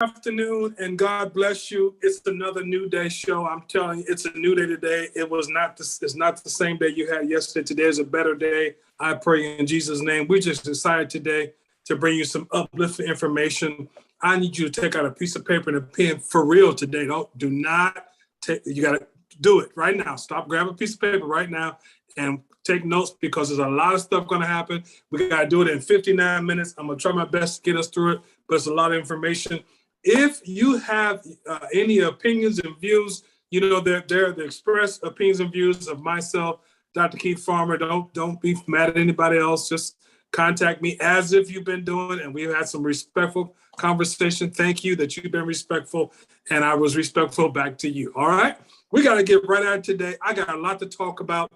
Afternoon, and God bless you. It's another new day show. I'm telling you, it's a new day today. It's not the same day you had yesterday. Today is a better day. I pray in Jesus' name. We just decided today to bring you some uplifting information. I need you to take out a piece of paper and a pen for real today. Do not take. You got to do it right now. Stop, grab a piece of paper right now, and take notes, because there's a lot of stuff going to happen. We got to do it in 59 minutes. I'm going to try my best to get us through it, but it's a lot of information. If you have any opinions and views, you know, they're the express opinions and views of myself, Dr. Keith Farmer. Don't be mad at anybody else. Just contact me as if you've been doing, and we've had some respectful conversation. Thank you that you've been respectful, and I was respectful back to you. All right, we got to get right at it today. I got a lot to talk about.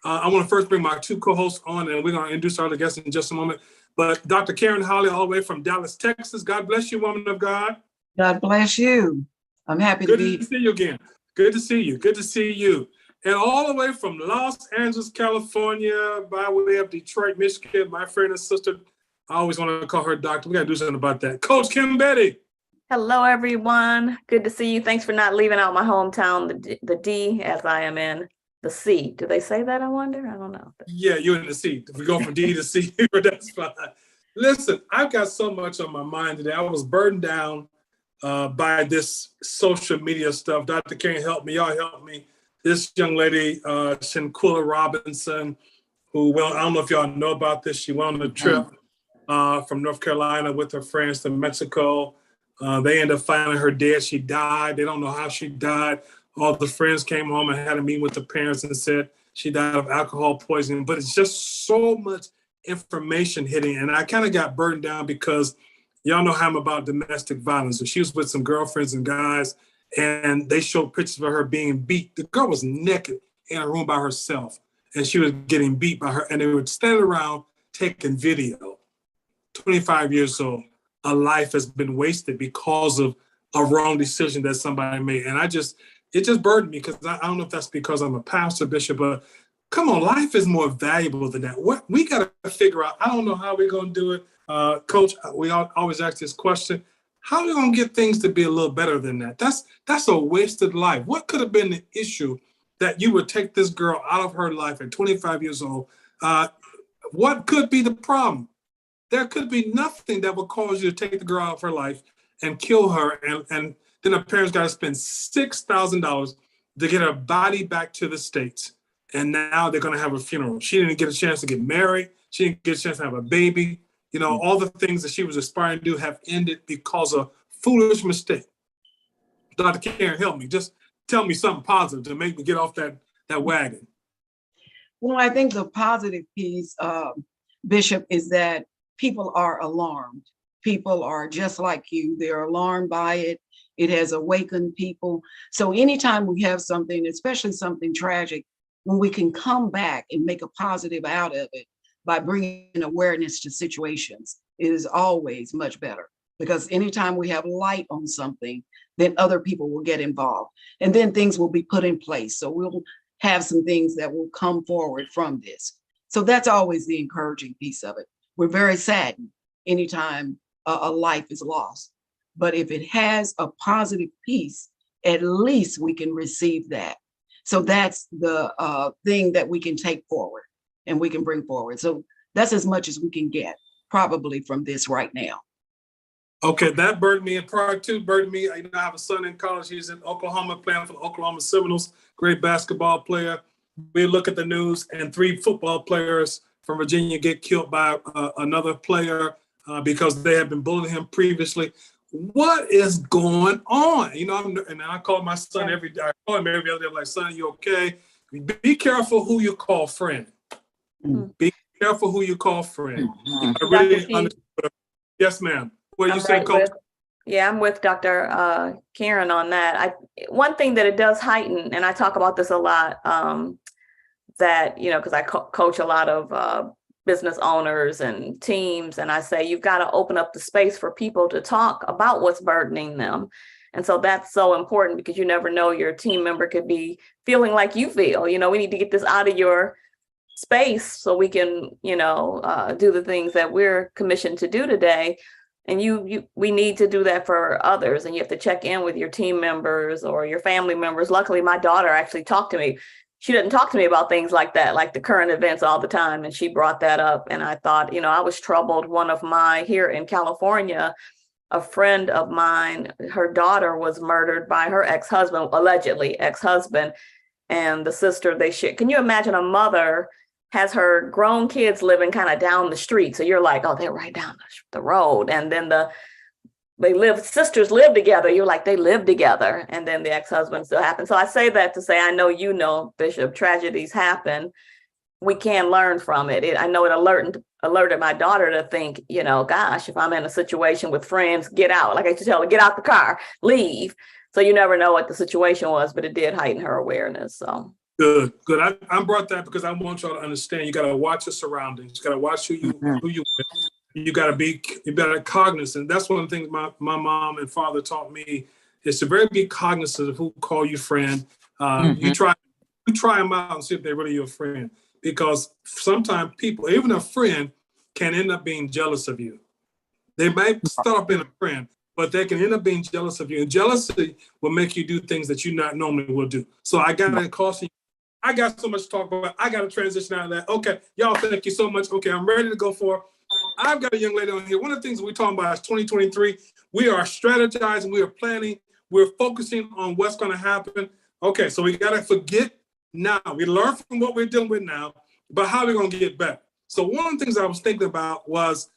I want to first bring my two co-hosts on, and we're going to introduce our other guests in just a moment. But Dr. Karen Holly, all the way from Dallas, Texas. God bless you, woman of God. God bless you. I'm happy to be. Good to see you again. Good to see you. Good to see you. And all the way from Los Angeles, California, by way of Detroit, Michigan, my friend and sister. I always want to call her doctor. We got to do something about that. Coach Kim Betty. Hello, everyone. Good to see you. Thanks for not leaving out my hometown, the D, as I am in the C. Do they say that, I wonder? I don't know. Yeah, you're in the C. If we go from D to C, that's fine. Listen, I've got so much on my mind today. I was burdened down by this social media stuff. Dr. Karen, help me. Y'all help me. This young lady, Shanquilla Robinson, who, well, I don't know if y'all know about this. She went on a trip from North Carolina with her friends to Mexico. They ended up finding her dead. She died. They don't know how she died. All the friends came home and had a meeting with the parents and said she died of alcohol poisoning. But it's just so much information hitting. And I kind of got burdened down because y'all know how I'm about domestic violence. So she was with some girlfriends and guys, and they showed pictures of her being beat. The girl was naked in a room by herself, and she was getting beat by her. And they would stand around taking video. 25 years old. A life has been wasted because of a wrong decision that somebody made. And it just burdened me, because I don't know if that's because I'm a pastor, bishop, but come on, life is more valuable than that. What we got to figure out, I don't know how we're going to do it. Coach, we always ask this question: how are we going to get things to be a little better than that? That's a wasted life. What could have been the issue that you would take this girl out of her life at 25 years old? What could be the problem? There could be nothing that would cause you to take the girl out of her life and kill her, and then her parents got to spend $6,000 to get her body back to the States. And now they're going to have a funeral. She didn't get a chance to get married. She didn't get a chance to have a baby. You know, all the things that she was aspiring to do have ended because of foolish mistake. Dr. Karen, help me. Just tell me something positive to make me get off that wagon. Well, I think the positive piece, Bishop, is that people are alarmed. People are just like you. They're alarmed by it. It has awakened people. So anytime we have something, especially something tragic, when we can come back and make a positive out of it by bringing awareness to situations, it is always much better. Because anytime we have light on something, then other people will get involved. And then things will be put in place. So we'll have some things that will come forward from this. So that's always the encouraging piece of it. We're very saddened anytime a life is lost. But if it has a positive piece, at least we can receive that. So that's the thing that we can take forward and we can bring forward. So that's as much as we can get probably from this right now. Okay, that burdened me. And prior to burdened me, I have a son in college. He's in Oklahoma playing for the Oklahoma Seminoles, great basketball player. We look at the news and 3 football players from Virginia get killed by another player because they have been bullying him previously. What is going on? You know, and I call my son every day. I call him every other day. I'm like, son, you okay? Be careful who you call friend. Mm-hmm. Be careful who you call friend. Mm-hmm. I really yes, ma'am. What you say, Coach? I'm with Dr. Karen on that. One thing that it does heighten, and I talk about this a lot, that, you know, because I coach a lot of business owners and teams, and I say, you've got to open up the space for people to talk about what's burdening them. And so that's so important, because you never know, your team member could be feeling like you feel. You know, we need to get this out of your space so we can, you know, do the things that we're commissioned to do today. And we need to do that for others, and you have to check in with your team members or your family members. Luckily, my daughter actually talked to me. She didn't talk to me about things like that, like the current events all the time. And she brought that up. And I thought, I was troubled. Here in California, a friend of mine, her daughter was murdered by her ex-husband, allegedly ex-husband, and the sister they share. Can you imagine a mother has her grown kids living kind of down the street? So you're like, oh, they're right down the road. And then sisters live together. You're like, they live together. And then the ex-husband still happens. So I say that to say, I know, Bishop, tragedies happen. We can learn from it. I know it alerted my daughter to think, gosh, if I'm in a situation with friends, get out. Like I used to tell her, get out the car, leave. So you never know what the situation was, but it did heighten her awareness. So good. I brought that because I want y'all to understand. You got to watch your surroundings. You got to watch who you with. You got to be cognizant. That's one of the things my mom and father taught me, is to be cognizant of who call you friend. You try them out and see if they're really your friend, because sometimes people, even a friend, can end up being jealous of you. They might start off being a friend, but they can end up being jealous of you. And jealousy will make you do things that you not normally will do. So I got to caution you. I got so much to talk about. I got to transition out of that. Okay, y'all, thank you so much. Okay, I'm ready to go for. I've got a young lady on here. One of the things we're talking about is 2023. We are strategizing. We are planning. We're focusing on what's going to happen. Okay, so we got to forget now. We learn from what we're dealing with now, but how are we going to get better? So one of the things I was thinking about was,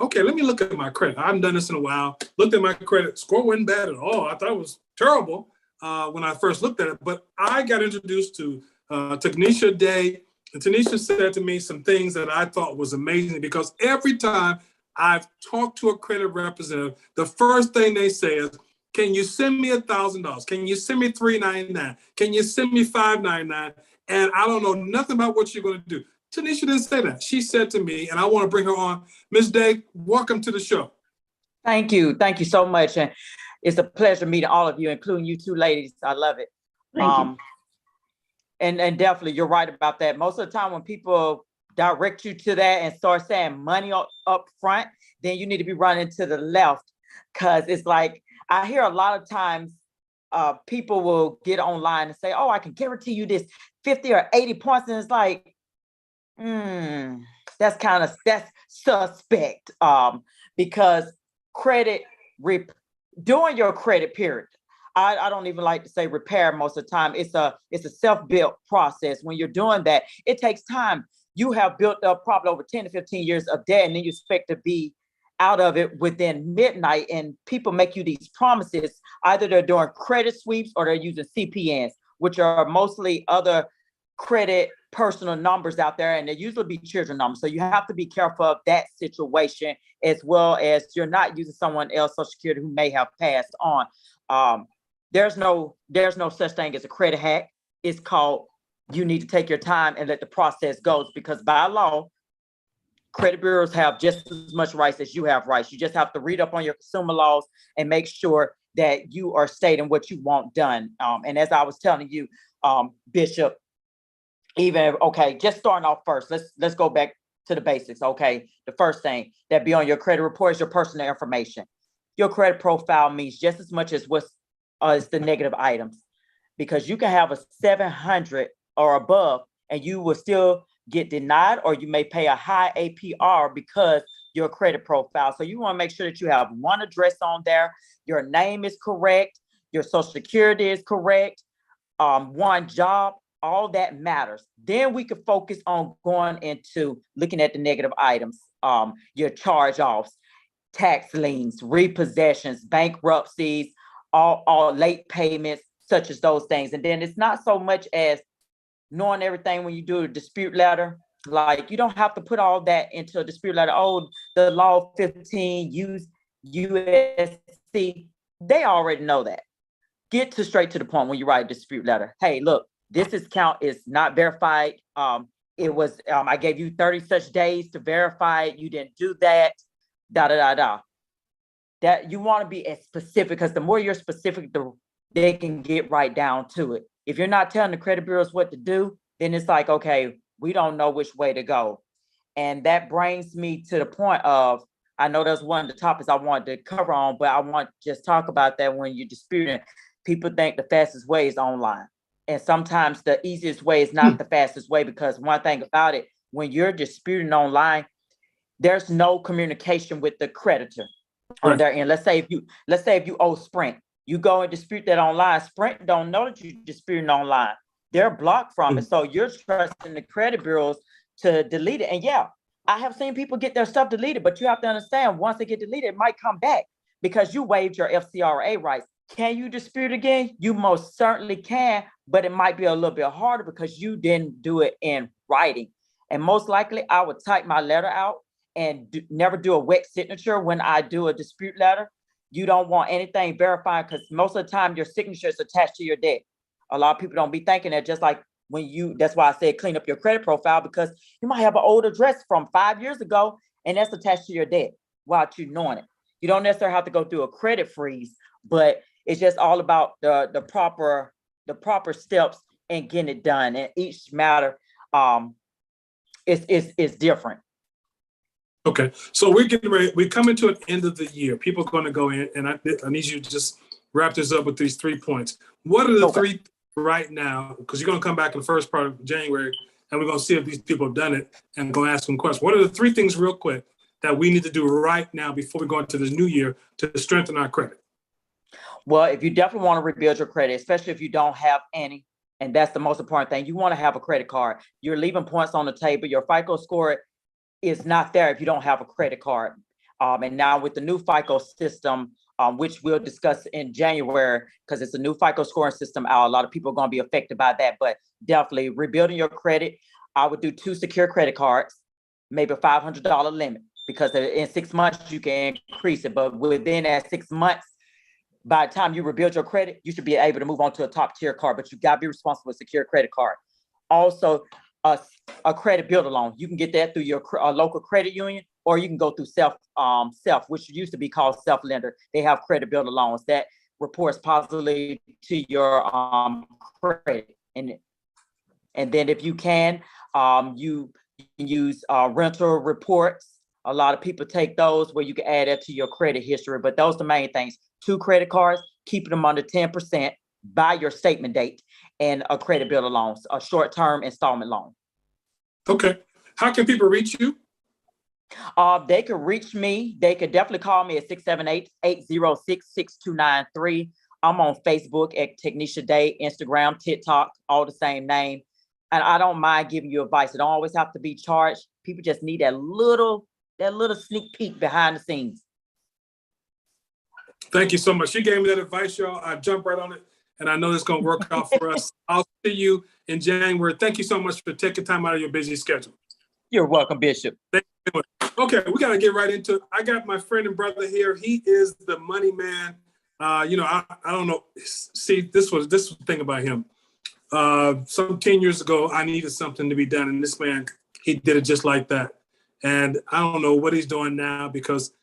okay, let me look at my credit. I haven't done this in a while. Looked at my credit score, wasn't bad at all. I thought it was terrible when I first looked at it, but I got introduced to Tanisha Day. And Tanisha said to me some things that I thought was amazing, because every time I've talked to a credit representative, the first thing they say is, can you send me $1,000? Can you send me $399? Can you send me $599? And I don't know nothing about what you're going to do. Tanisha didn't say that. She said to me, and I want to bring her on, Ms. Day, welcome to the show. Thank you. Thank you so much. And it's a pleasure meeting all of you, including you two ladies. I love it. Thank you. And definitely, you're right about that. Most of the time when people direct you to that and start saying money up front, then you need to be running to the left, because it's like, I hear a lot of times people will get online and say, oh, I can guarantee you this 50 or 80 points. And it's like, that's suspect, because during your credit period, I don't even like to say repair most of the time. It's a self-built process. When you're doing that, it takes time. You have built up probably over 10 to 15 years of debt, and then you expect to be out of it within midnight. And people make you these promises. Either they're doing credit sweeps or they're using CPNs, which are mostly other credit personal numbers out there, and they usually be children numbers. So you have to be careful of that situation, as well as you're not using someone else's Social Security who may have passed on. There's no such thing as a credit hack. It's called, you need to take your time and let the process go, because by law, credit bureaus have just as much rights as you have rights. You just have to read up on your consumer laws and make sure that you are stating what you want done. And as I was telling you, Bishop, just starting off first, let's go back to the basics. Okay, the first thing that be on your credit report is your personal information. Your credit profile means just as much as what's is the negative items, because you can have a 700 or above and you will still get denied, or you may pay a high APR because your credit profile. So you want to make sure that you have one address on there, your name is correct, your Social Security is correct, one job, all that matters. Then we can focus on going into looking at the negative items, your charge-offs, tax liens, repossessions, bankruptcies, all late payments, such as those things. And then it's not so much as knowing everything when you do a dispute letter. Like, you don't have to put all that into a dispute letter. Oh, the law 15 USC, they already know that. Get straight to the point when you write a dispute letter. Hey, look, this account is not verified. It was, I gave you 30 such days to verify it. You didn't do that, That you want to be as specific, because the more you're specific, they can get right down to it. If you're not telling the credit bureaus what to do, then it's like, okay, we don't know which way to go. And that brings me to the point of, I know that's one of the topics I wanted to cover on, but I want to just talk about that when you're disputing. People think the fastest way is online. And sometimes the easiest way is not the fastest way, because one thing about it, when you're disputing online, there's no communication with the creditor on their end. Let's say if you owe Sprint, you go and dispute that online. Sprint don't know that you're disputing online. They're blocked from it. So you're trusting the credit bureaus to delete it. And yeah, I have seen people get their stuff deleted, but you have to understand, once they get deleted, it might come back because you waived your FCRA rights. Can you dispute again? You most certainly can, but it might be a little bit harder because you didn't do it in writing. And most likely I would type my letter out and never do a wet signature when I do a dispute letter. You don't want anything verified because most of the time your signature is attached to your debt. A lot of people don't be thinking that, just like that's why I said clean up your credit profile, because you might have an old address from 5 years ago and that's attached to your debt without you knowing it. You don't necessarily have to go through a credit freeze, but it's just all about the proper steps and getting it done. And each matter is different. Okay, so we're getting ready. We're coming to an end of the year. People are going to go in, and I need you to just wrap this up with these 3 points. What are the three right now? Because you're going to come back in the first part of January, and we're going to see if these people have done it and going to ask them questions. What are the 3 things, real quick, that we need to do right now before we go into this new year to strengthen our credit? Well, if you definitely want to rebuild your credit, especially if you don't have any, and that's the most important thing, you want to have a credit card. You're leaving points on the table. Your FICO score is not there if you don't have a credit card. And now with the new FICO system, which we'll discuss in January, because it's a new FICO scoring system out, a lot of people are going to be affected by that, but definitely rebuilding your credit. I would do 2 secure credit cards, maybe a $500 limit, because in 6 months you can increase it. But within that 6 months, by the time you rebuild your credit, you should be able to move on to a top tier card, but you got to be responsible with a secure credit card. Also, a credit builder loan. You can get that through your local credit union, or you can go through self, which used to be called self lender. They have credit builder loans that reports positively to your credit. And then if you can use rental reports. A lot of people take those where you can add that to your credit history, but those are the main things. 2 credit cards, keeping them under 10% by your statement date, and a credit builder loan, a short-term installment loan. Okay. How can people reach you? They can reach me. They could definitely call me at 678-806-6293. I'm on Facebook at Technisha Day, Instagram, TikTok, all the same name. And I don't mind giving you advice. It don't always have to be charged. People just need that little sneak peek behind the scenes. Thank you so much. She gave me that advice, y'all. I jumped right on it, and I know it's going to work out for us. I'll see you in January. Thank you so much for taking time out of your busy schedule. You're welcome, Bishop. Thank you very much. Okay, we got to get right into it. I got my friend and brother here. He is the money man. I don't know. See, this was the thing about him. Some 10 years ago, I needed something to be done, and this man, he did it just like that. And I don't know what he's doing now, because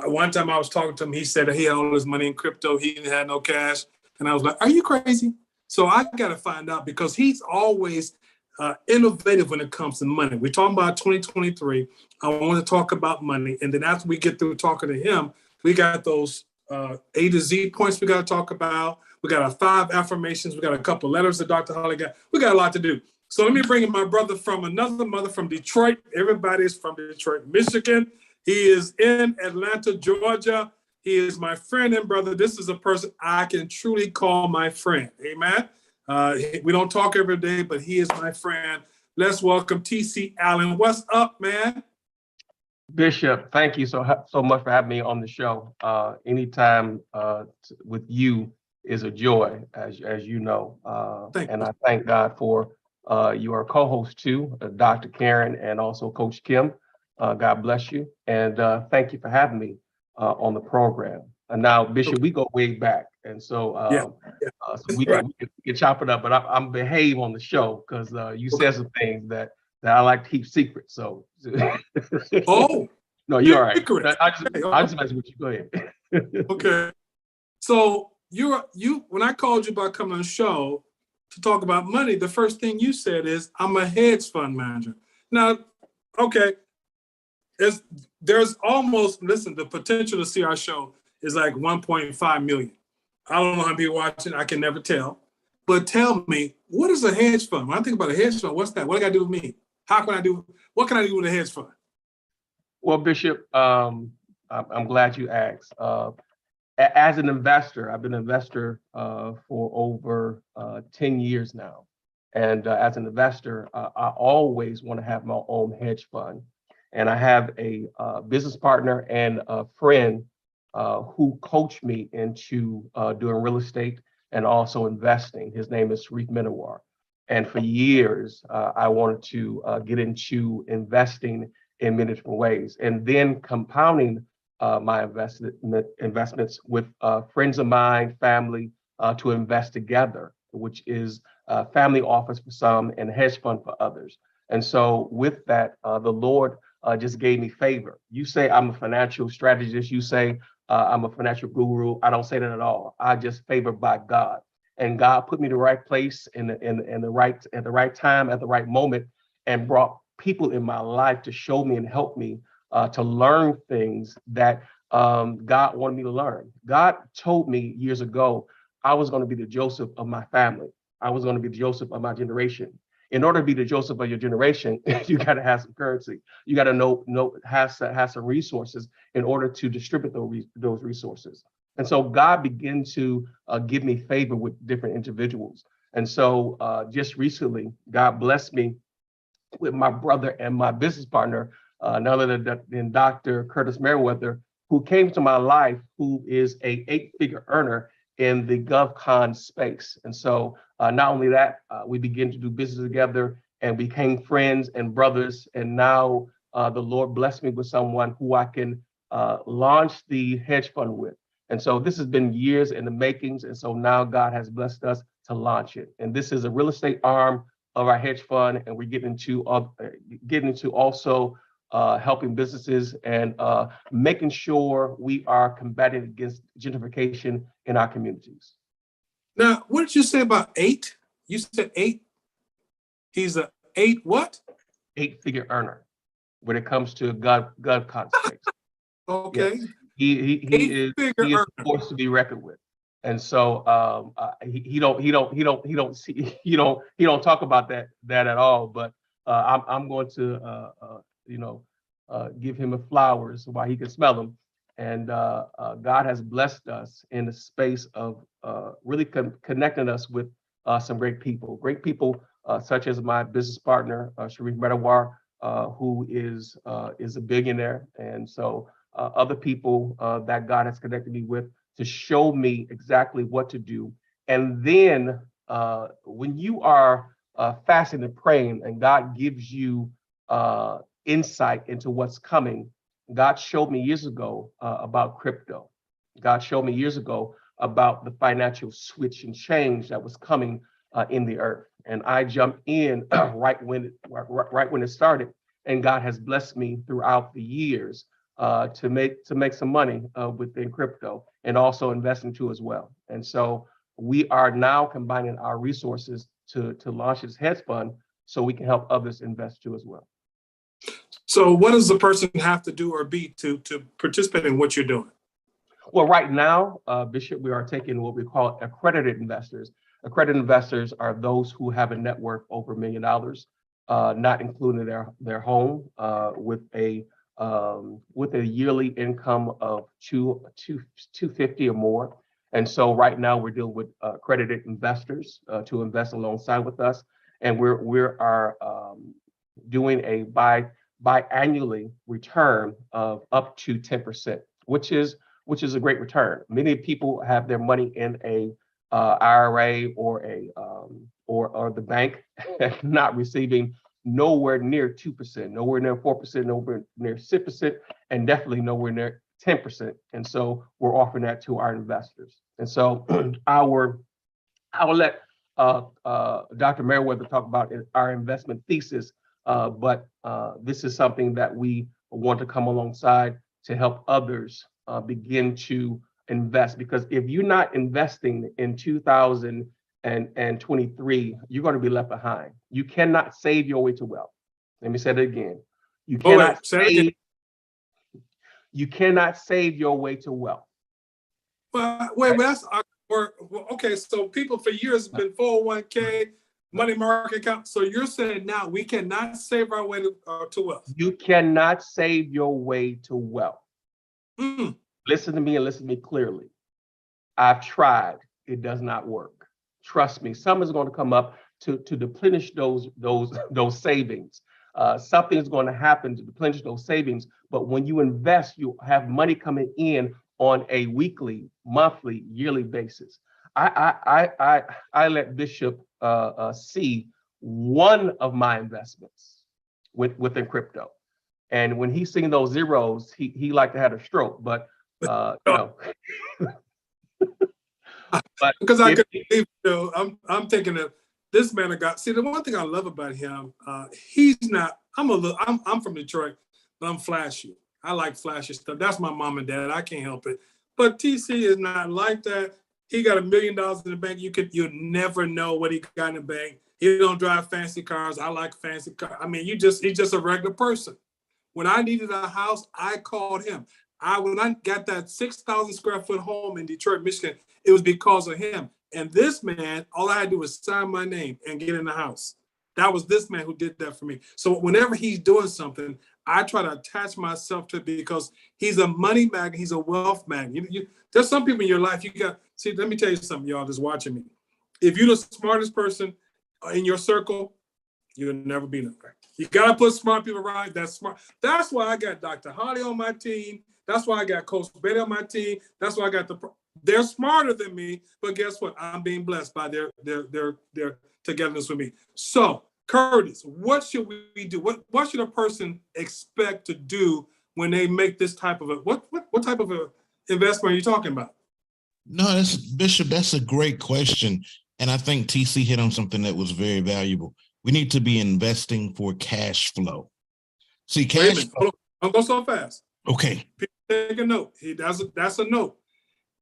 one time I was talking to him, he said that he had all his money in crypto. He didn't have no cash. And I was like, are you crazy? So I got to find out, because he's always innovative when it comes to money. We're talking about 2023. I want to talk about money. And then after we get through talking to him, we got those A to Z points we got to talk about. We got our 5 affirmations. We got a couple letters that Dr. Holly got. We got a lot to do. So let me bring in my brother from another mother from Detroit. Everybody's from Detroit, Michigan. He is in Atlanta, Georgia. He is my friend and brother. This is a person I can truly call my friend. Amen. We don't talk every day, but he is my friend. Let's welcome TC Allen. What's up, man? Bishop, thank you so much for having me on the show. Anytime with you is a joy, as you know. And I thank God for your co-host too, Dr. Karen, and also Coach Kim. God bless you. And thank you for having me on the program. And now, Bishop, we go way back. And so, so we can chop it up, but I'm behave on the show, because you said some things that I like to keep secret. So, oh, no, you're all right. I just mess with you. Go ahead. Okay. So you when I called you about coming on the show to talk about money, the first thing you said is, I'm a hedge fund manager. Now, okay, there's almost, listen, the potential to see our show is like 1.5 million. I don't know how many people watching. I can never tell. But tell me, what is a hedge fund? When I think about a hedge fund, what's that? What do I got to do with me? What can I do with a hedge fund? Well, Bishop, I'm glad you asked. As an investor, I've been an investor for over 10 years now. And as an investor, I always want to have my own hedge fund. And I have a business partner and a friend who coached me into doing real estate and also investing. His name is YT TWR. And for years, I wanted to get into investing in many different ways, and then compounding my investments with friends of mine, family, to invest together, which is family office for some and hedge fund for others. And so with that, the Lord just gave me favor. You say I'm a financial strategist. You say I'm a financial guru. I don't say that at all. I just favored by God, and God put me in the right place at the right time at the right moment, and brought people in my life to show me and help me to learn things that God wanted me to learn. God told me years ago I was going to be the Joseph of my family. I was going to be the Joseph of my generation. In order to be the Joseph of your generation, you got to have some currency. You got to have some resources in order to distribute those resources. And so God began to give me favor with different individuals. And so just recently, God blessed me with my brother and my business partner, none other than Dr. Curtis Merriweather, who came to my life, who is a 8-figure earner in the GovCon space. And so not only that, we began to do business together and became friends and brothers. And now the Lord blessed me with someone who I can launch the hedge fund with. And so this has been years in the makings. And so now God has blessed us to launch it. And this is a real estate arm of our hedge fund. And we're getting into also helping businesses and making sure we are combating against gentrification in our communities. Now, what did you say about 8? You said 8? He's a 8 what? 8-figure earner when it comes to GovCon space. Okay. Yes. He is a force to be reckoned with. And so he don't talk about that at all. But I'm going to give him a flowers while he can smell them. And God has blessed us in the space of really connecting us with some great people such as my business partner, Sharif Medawar, who is a billionaire. And so other people that God has connected me with to show me exactly what to do. And then when you are fasting and praying and God gives you insight into what's coming, God showed me years ago about crypto. God showed me years ago about the financial switch and change that was coming in the earth. And I jumped in right when it started. And God has blessed me throughout the years to make some money within crypto and also investing too as well. And so we are now combining our resources to launch this hedge fund so we can help others invest too as well. So what does the person have to do or be to participate in what you're doing? Well, right now, Bishop, we are taking what we call accredited investors. Accredited investors are those who have a net worth over $1 million, not including their home, with a yearly income of $250 or more. And so right now we're dealing with accredited investors to invest alongside with us, and we are doing a biannually return of up to 10%, which is a great return. Many people have their money in a IRA or the bank, not receiving nowhere near 2%, nowhere near 4%, nowhere near 6%, and definitely nowhere near 10%. And so we're offering that to our investors. And so I will let Dr. Merriweather talk about our investment thesis, but this is something that we want to come alongside to help others begin to invest. Because if you're not investing in 2023, you're going to be left behind. You cannot save your way to wealth. Let me say that again. You cannot save You cannot save your way to wealth. Well, wait, that's okay. So people for years have been 401k, money market account. So you're saying now we cannot save our way to wealth. You cannot save your way to wealth. Listen to me and listen to me clearly. I've tried. It does not work. Trust me. Someone's going to come up to deplenish those savings. Something's going to happen to deplenish those savings. But when you invest, you have money coming in on a weekly, monthly, yearly basis. I let Bishop see one of my investments within crypto, and when he's seeing those zeros, he like to have a stroke. But you know, but because I couldn't believe, I'm thinking that this man got. See, the one thing I love about him, he's not. I'm from Detroit, but I'm flashy. I like flashy stuff. That's my mom and dad. I can't help it. But TC is not like that. He got $1 million in the bank. You never know what he got in the bank. He don't drive fancy cars. I like fancy cars. I mean, he's just a regular person. When I needed a house, I called him. When I got that 6,000 square foot home in Detroit, Michigan, it was because of him. And this man, all I had to do was sign my name and get in the house. That was this man who did that for me. So whenever he's doing something, I try to attach myself to it because he's a money magnet. He's a wealth magnet. There's some people in your life see, let me tell you something, y'all just watching me. If you're the smartest person in your circle, you'll never be nowhere. You got to put smart people around that's smart. That's why I got Dr. Holly on my team. That's why I got Coach Betty on my team. That's why I got they're smarter than me, but guess what? I'm being blessed by their togetherness with me. So, Curtis, what should we do? What should a person expect to do when they make this type of what type of a investment are you talking about? No, Bishop, that's a great question. And I think TC hit on something that was very valuable. We need to be investing for cash flow. See, cash flow. Don't go so fast. Okay. Take a note. That's a note.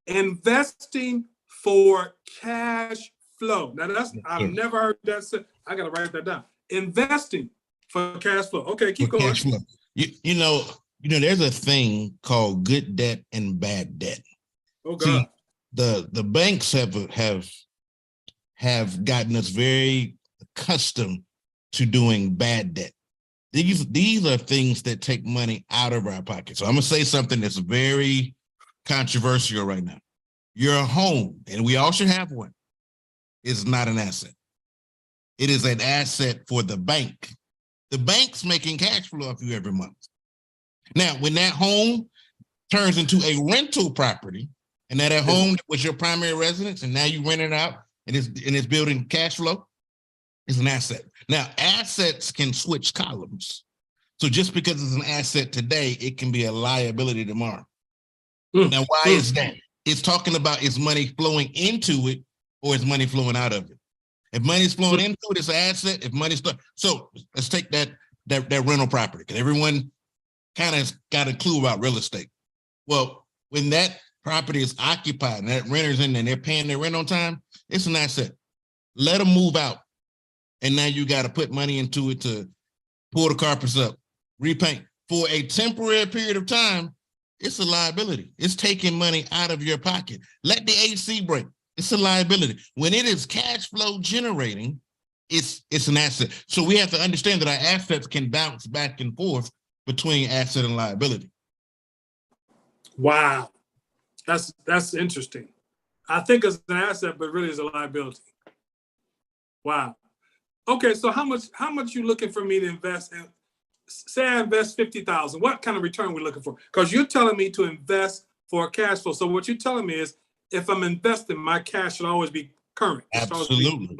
Investing for cash flow. Now I've never heard that said. I gotta write that down. Investing for cash flow. Okay, keep going. Cash flow. You know, there's a thing called good debt and bad debt. Oh God. See, the banks have gotten us very accustomed to doing bad debt. These are things that take money out of our pockets. So I'm gonna say something that's very controversial right now. Your home, and we all should have one, is not an asset. It is an asset for the bank. The bank's making cash flow off you every month. Now, when that home turns into a rental property, and that home was your primary residence, and now you rent it out, and it's building cash flow, it's an asset. Now, assets can switch columns. So just because it's an asset today, it can be a liability tomorrow. Now, why is that? It's talking about is money flowing into it or is money flowing out of it? If money's flowing into it, it's an asset. If money's so let's take that rental property, because everyone kind of got a clue about real estate. Well, when that property is occupied and that renter's in there and they're paying their rent on time, it's an asset. Let them move out. And now you got to put money into it to pull the carpets up, repaint. For a temporary period of time, it's a liability. It's taking money out of your pocket. Let the AC break. It's a liability. When it is cash flow generating, it's an asset. So we have to understand that our assets can bounce back and forth between asset and liability. Wow. That's interesting. I think it's an asset, but really it's a liability. Wow. Okay, so how much you looking for me to invest in? Say I invest $50,000. What kind of return are we looking for? Because you're telling me to invest for cash flow. So what you're telling me is if I'm investing, my cash should always be current. Absolutely.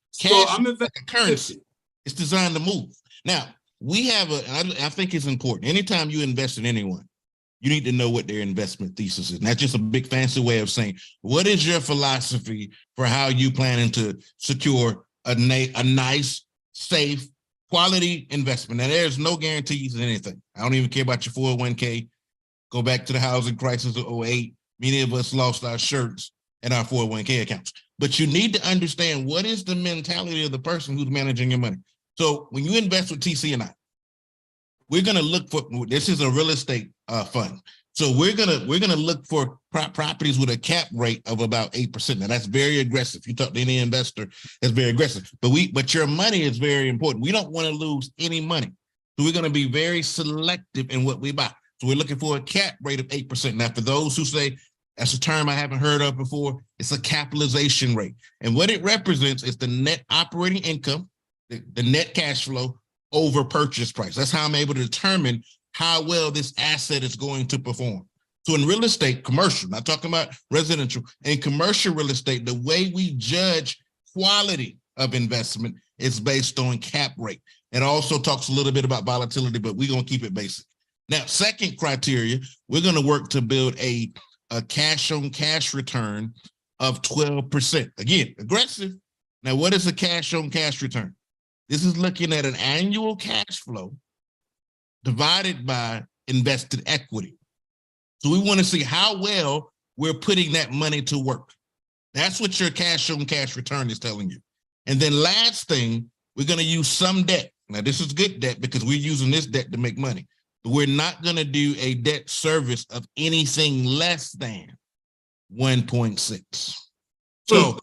So I'm investing currency. 50. It's designed to move. Now, we have I think it's important. Anytime you invest in anyone, you need to know what their investment thesis is. And that's just a big fancy way of saying, what is your philosophy for how you planning to secure a nice, safe, quality investment? Now, there's no guarantees in anything. I don't even care about your 401k. Go back to the housing crisis of 2008. Many of us lost our shirts and our 401k accounts. But you need to understand what is the mentality of the person who's managing your money. So when you invest with TC and I, we're going to look for, this is a real estate fund. So we're gonna look for properties with a cap rate of about 8%. Now that's very aggressive. You talk to any investor, that's very aggressive. But your money is very important. We don't want to lose any money. So we're going to be very selective in what we buy. So we're looking for a cap rate of 8%. Now, for those who say that's a term I haven't heard of before, it's a capitalization rate. And what it represents is the net operating income, the net cash flow over purchase price. That's how I'm able to determine how well this asset is going to perform. So in real estate, commercial, not talking about residential, in commercial real estate, the way we judge quality of investment is based on cap rate. It also talks a little bit about volatility, but we're going to keep it basic. Now, second criteria, we're going to work to build a cash on cash return of 12%. Again, aggressive. Now, what is a cash on cash return? This is looking at an annual cash flow divided by invested equity. So we want to see how well we're putting that money to work. That's what your cash on cash return is telling you. And then last thing, we're going to use some debt. Now, this is good debt because we're using this debt to make money. But we're not going to do a debt service of anything less than 1.6. So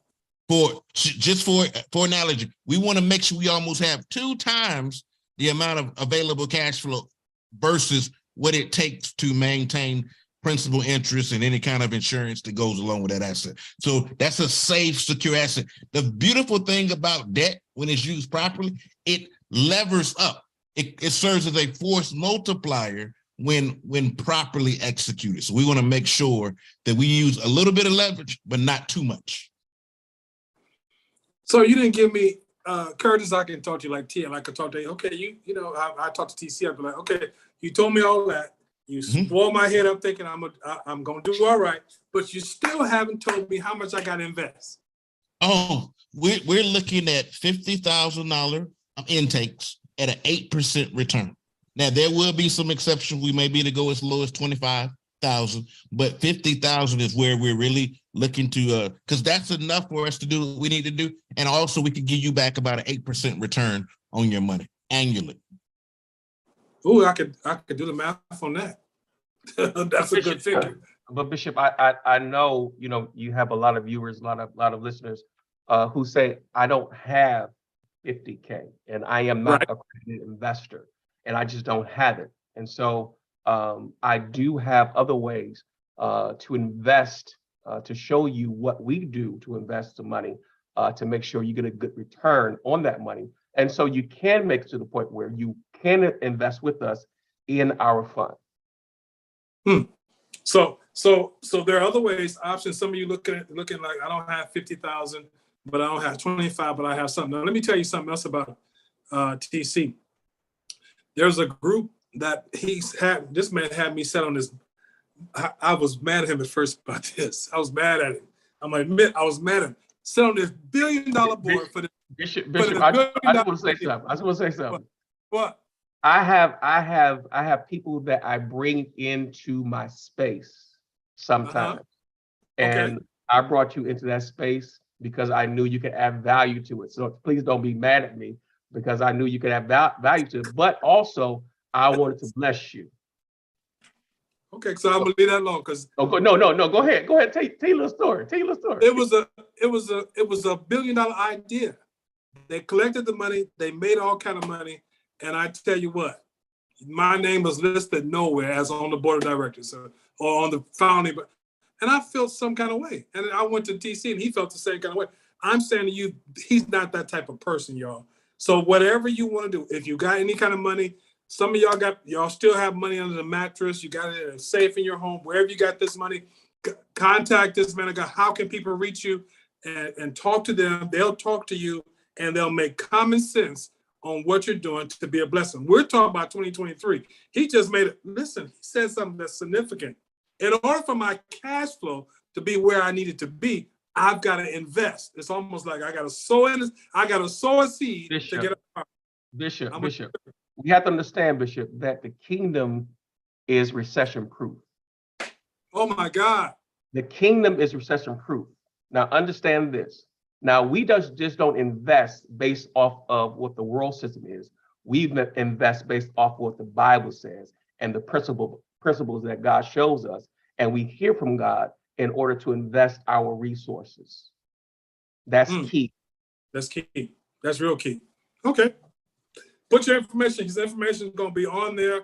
for analogy, we want to make sure we almost have 2 times the amount of available cash flow versus what it takes to maintain principal interest and any kind of insurance that goes along with that asset. So that's a safe, secure asset. The beautiful thing about debt, when it's used properly, it levers up. It serves as a force multiplier when properly executed. So we want to make sure that we use a little bit of leverage, but not too much. So you didn't give me, Curtis, I can talk to you like T, and I can talk to you. Okay, you know, I talk to TC, I'd be like, okay, you told me all that. You spoiled my head up thinking I'm gonna do all right, but you still haven't told me how much I gotta invest. Oh, we're looking at $50,000 intakes at an 8% return. Now there will be some exceptions. We may be to go as low as 25,000, but 50,000 is where we're really looking to, because that's enough for us to do what we need to do, and also we can give you back about an 8% return on your money annually. Oh, I could do the math on that. That's a good figure. But Bishop, I know, you know, you have a lot of viewers, a lot of listeners who say, I don't have 50K and I am not a accredited investor and I just don't have it. And so I do have other ways to invest, to show you what we do to invest the money, to make sure you get a good return on that money. And so you can make it to the point where you can invest with us in our fund. So there are other ways, options. Some of you looking like, I don't have 50,000, but I don't have 25, but I have something. Now, let me tell you something else about TC. There's a group that this man had me set on this. I was mad at him at first about this. I was mad at him. I'm gonna admit, I was mad at him. Set on this $1 billion board for the Bishop, I just want to say something. What? I have people that I bring into my space sometimes. And I brought you into that space because I knew you could add value to it. So please don't be mad at me because I knew you could add value to it, but also I wanted to bless you. Okay, so I'm gonna leave that alone because no, go ahead. Tell your little story. It was a $1 billion idea. They collected the money, they made all kind of money, and I tell you what, my name was listed nowhere as on the board of directors or on the founding, and I felt some kind of way. And I went to TC and he felt the same kind of way. I'm saying to you, he's not that type of person, y'all. So whatever you want to do, if you got any kind of money, some of y'all still have money under the mattress, you got it in a safe in your home, wherever you got this money, contact this man. How can people reach you and talk to them? They'll talk to you and they'll make common sense on what you're doing to be a blessing. We're talking about 2023. He just made it. Listen, he said something that's significant. In order for my cash flow to be where I need it to be, I've got to invest. It's almost like I got to sow a seed Bishop, to get a Bishop. We have to understand, Bishop, that the kingdom is recession-proof. Oh my God. The kingdom is recession-proof. Now understand this. Now we just don't invest based off of what the world system is. We invest based off what the Bible says and the principle principles that God shows us, and we hear from God in order to invest our resources. That's key. That's key. That's real key. Okay. Put your information. His information is going to be on there.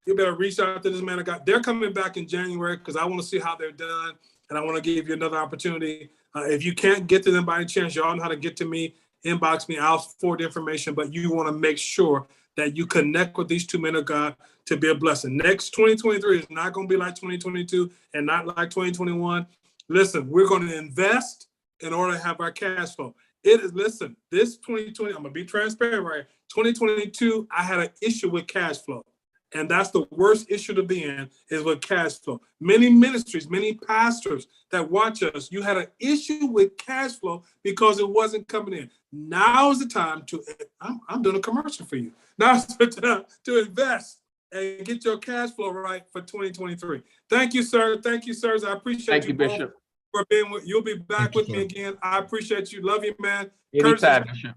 You better reach out to this man of God. They're coming back in January because I want to see how they're done, and I want to give you another opportunity. If you can't get to them by any chance, y'all know how to get to me. Inbox me. I'll forward the information, but you want to make sure that you connect with these two men of God to be a blessing. Next 2023 is not going to be like 2022 and not like 2021. Listen, we're going to invest in order to have our cash flow. Listen, this 2020, I'm going to be transparent right here. 2022, I had an issue with cash flow. And that's the worst issue to be in, is with cash flow. Many ministries, many pastors that watch us, you had an issue with cash flow because it wasn't coming in. Now is the time to, I'm doing a commercial for you. Now is the time to invest and get your cash flow right for 2023. Thank you, sir. Thank you, sirs. I appreciate you, Bishop. For being with. You'll be back with me again. I appreciate you. Love you, man. Anytime, Bishop.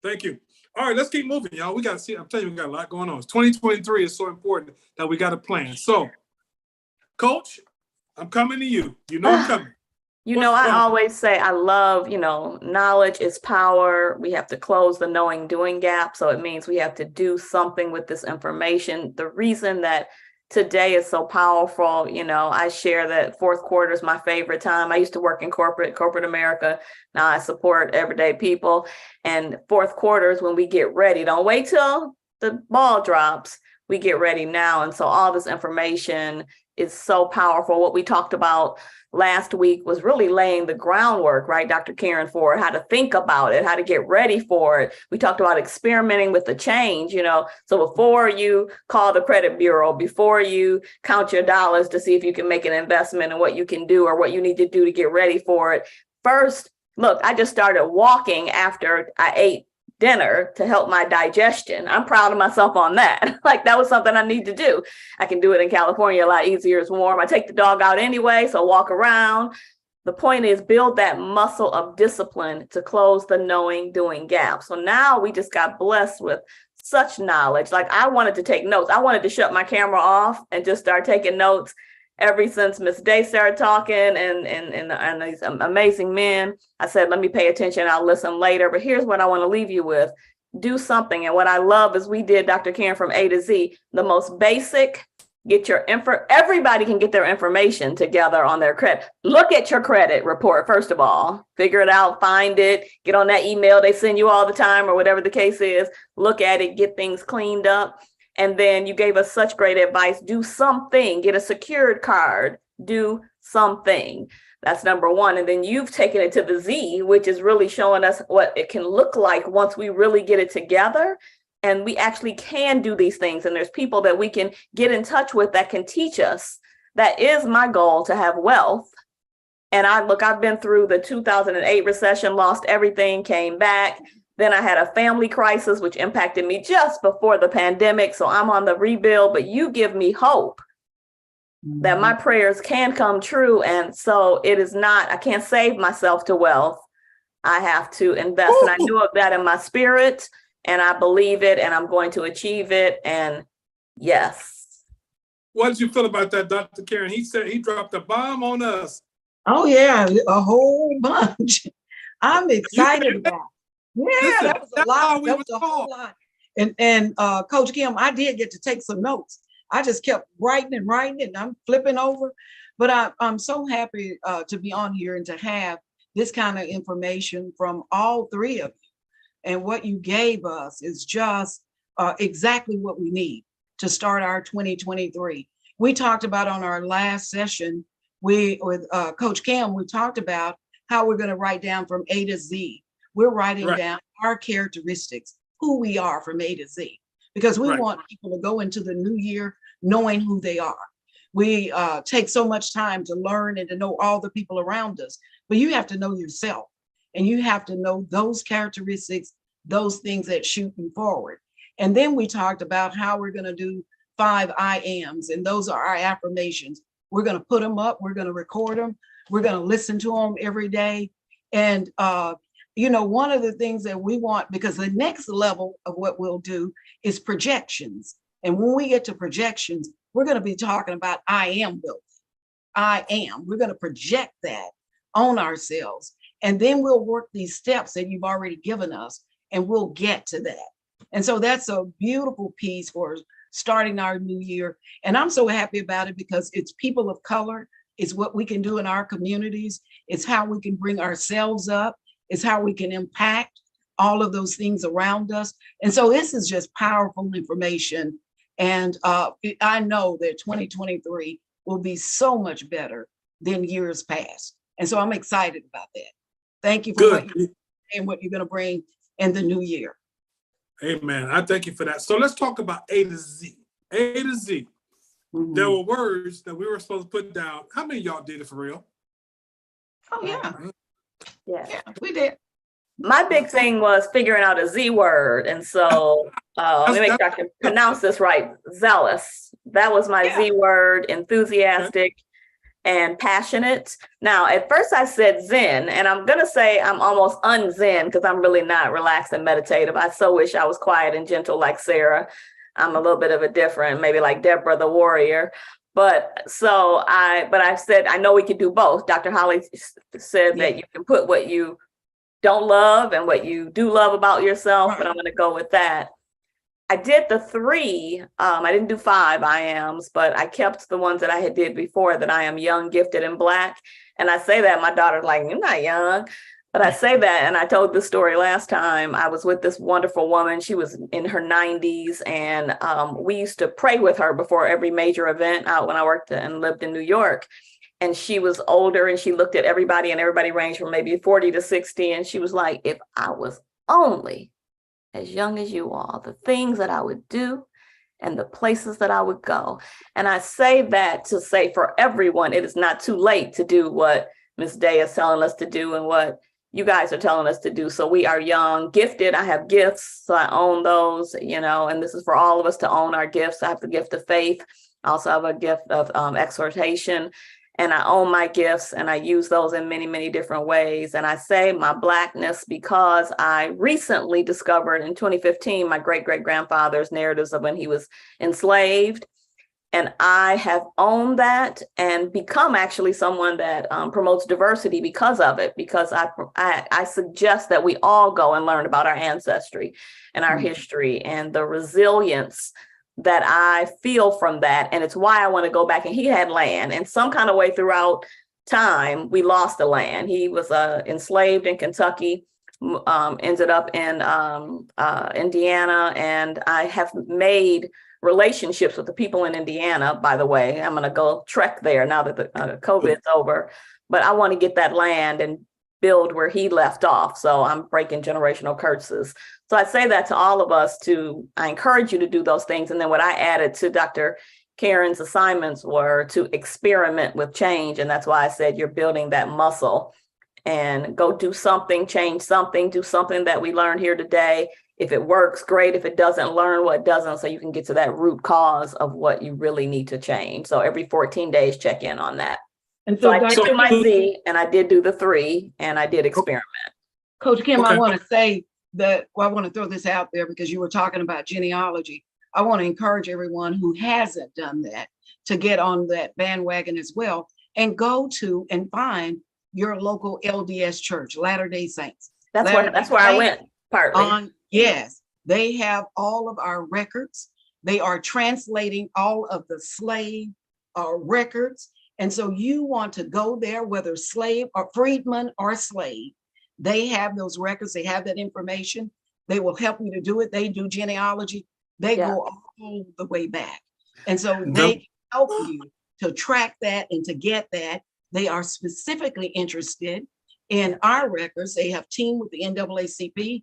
Thank you. All right, let's keep moving, y'all. We got to see. I'm telling you, we got a lot going on. 2023 is so important that we got to plan. So, Coach, I'm coming to you. You know I'm coming. I always say I love, knowledge is power. We have to close the knowing doing gap. So it means we have to do something with this information. The reason that today is so powerful, I share that fourth quarter is my favorite time. I used to work in corporate America. Now I support everyday people. And fourth quarter is when we get ready. Don't wait till the ball drops. We get ready now. And so all this information is so powerful. What we talked about last week was really laying the groundwork, right, Dr. Karen, for how to think about it, how to get ready for it. We talked about experimenting with the change, so before you call the credit bureau, before you count your dollars to see if you can make an investment and what you can do or what you need to do to get ready for it. First, look, I just started walking after I ate dinner to help my digestion. I'm proud of myself on that. Like that was something I need to do. I can do it in California a lot easier. It's warm. I take the dog out anyway, so walk around. The point is build that muscle of discipline to close the knowing doing gap. So now we just got blessed with such knowledge. Like I wanted to take notes. I wanted to shut my camera off and just start taking notes. Ever since Miss Day started talking and these amazing men, I said, let me pay attention. I'll listen later. But here's what I want to leave you with. Do something. And what I love is we did, Dr. Karen, from A to Z, the most basic, get your everybody can get their information together on their credit. Look at your credit report, first of all. Figure it out, find it, get on that email they send you all the time or whatever the case is. Look at it, get things cleaned up. And then you gave us such great advice. Do something, get a secured card, do something. That's number one. And then you've taken it to the Z, which is really showing us what it can look like once we really get it together. And we actually can do these things. And there's people that we can get in touch with that can teach us. That is my goal, to have wealth. And I've been through the 2008 recession, lost everything, came back. Then I had a family crisis, which impacted me just before the pandemic. So I'm on the rebuild, but you give me hope that my prayers can come true. And so it is not, I can't save myself to wealth. I have to invest. Ooh. And I knew of that in my spirit, and I believe it, and I'm going to achieve it. And yes. What did you feel about that, Dr. Karen? He said he dropped a bomb on us. Oh, yeah, a whole bunch. I'm excited about it. Yeah, listen, that was a lot. That was a whole lot. And Coach Kim, I did get to take some notes. I just kept writing and I'm flipping over. But I'm so happy to be on here and to have this kind of information from all three of you. And what you gave us is just exactly what we need to start our 2023. We talked about on our last session, with Coach Kim, we talked about how we're going to write down from A to Z. We're writing down our characteristics, who we are from A to Z, because we want people to go into the new year knowing who they are. We take so much time to learn and to know all the people around us, but you have to know yourself, and you have to know those characteristics, those things that shoot you forward. And then we talked about how we're going to do 5 I ams, and those are our affirmations. We're going to put them up. We're going to record them. We're going to listen to them every day. And one of the things that we want, because the next level of what we'll do is projections. And when we get to projections, we're going to be talking about I am wealthy. I am. We're going to project that on ourselves. And then we'll work these steps that you've already given us, and we'll get to that. And so that's a beautiful piece for starting our new year. And I'm so happy about it because it's people of color. It's what we can do in our communities. It's how we can bring ourselves up. It's how we can impact all of those things around us. And so this is just powerful information. And I know that 2023 will be so much better than years past. And so I'm excited about that. Thank you for what you're going to bring in the new year. Amen. I thank you for that. So let's talk about A to Z. A to Z. Mm-hmm. There were words that we were supposed to put down. How many of y'all did it for real? Oh, yeah. Yeah, we did. My big thing was figuring out a Z word. And so let me make sure I can pronounce this right. Zealous. That was my Z word. Enthusiastic and passionate. Now, at first I said Zen, and I'm going to say I'm almost un-Zen because I'm really not relaxed and meditative. I so wish I was quiet and gentle like Sarah. I'm a little bit of a different, maybe like Deborah the warrior. But I said, I know we could do both. Dr. Holly said that you can put what you don't love and what you do love about yourself, but I'm going to go with that. I did the 3. I didn't do 5 I ams, but I kept the ones that I had did before, that I am young, gifted, and Black. And I say that, my daughter's like, you're not young. But I say that, and I told this story last time. I was with this wonderful woman. She was in her 90s, and we used to pray with her before every major event out when I worked and lived in New York. And she was older, and she looked at everybody, and everybody ranged from maybe 40 to 60. And she was like, if I was only as young as you all, the things that I would do and the places that I would go. And I say that to say for everyone, it is not too late to do what Ms. Day is telling us to do and what you guys are telling us to do. So we are young, gifted. I have gifts, so I own those, and this is for all of us to own our gifts. I have the gift of faith. I also have a gift of exhortation. And I own my gifts, and I use those in many, many different ways. And I say my Blackness because I recently discovered in 2015, my great-great-grandfather's narratives of when he was enslaved. And I have owned that and become actually someone that promotes diversity because of it, because I suggest that we all go and learn about our ancestry and our history and the resilience that I feel from that. And it's why I want to go back. And he had land, and some kind of way throughout time, we lost the land. He was enslaved in Kentucky, ended up in Indiana. And I have made relationships with the people in Indiana, by the way. I'm going to go trek there now that the COVID's over, but I want to get that land and build where he left off. So I'm breaking generational curses. So I say that to all of us I encourage you to do those things. And then what I added to Dr. Karen's assignments were to experiment with change. And that's why I said you're building that muscle, and go do something, change something, do something that we learned here today. If it works, great. If it doesn't, learn what doesn't, so you can get to that root cause of what you really need to change. So every 14 days, check in on that. And so I did do my Z, and I did do the 3, and I did experiment. Coach Kim, I want to say that, I want to throw this out there because you were talking about genealogy. I want to encourage everyone who hasn't done that to get on that bandwagon as well, and go to and find your local LDS church, Latter-day Saints. That's where I went partly. Yes, they have all of our records. They are translating all of the slave records. And so you want to go there, whether slave or freedman or slave, they have those records, they have that information. They will help you to do it. They do genealogy. They go all the way back. And so they help you to track that and to get that. They are specifically interested in our records. They have teamed with the NAACP,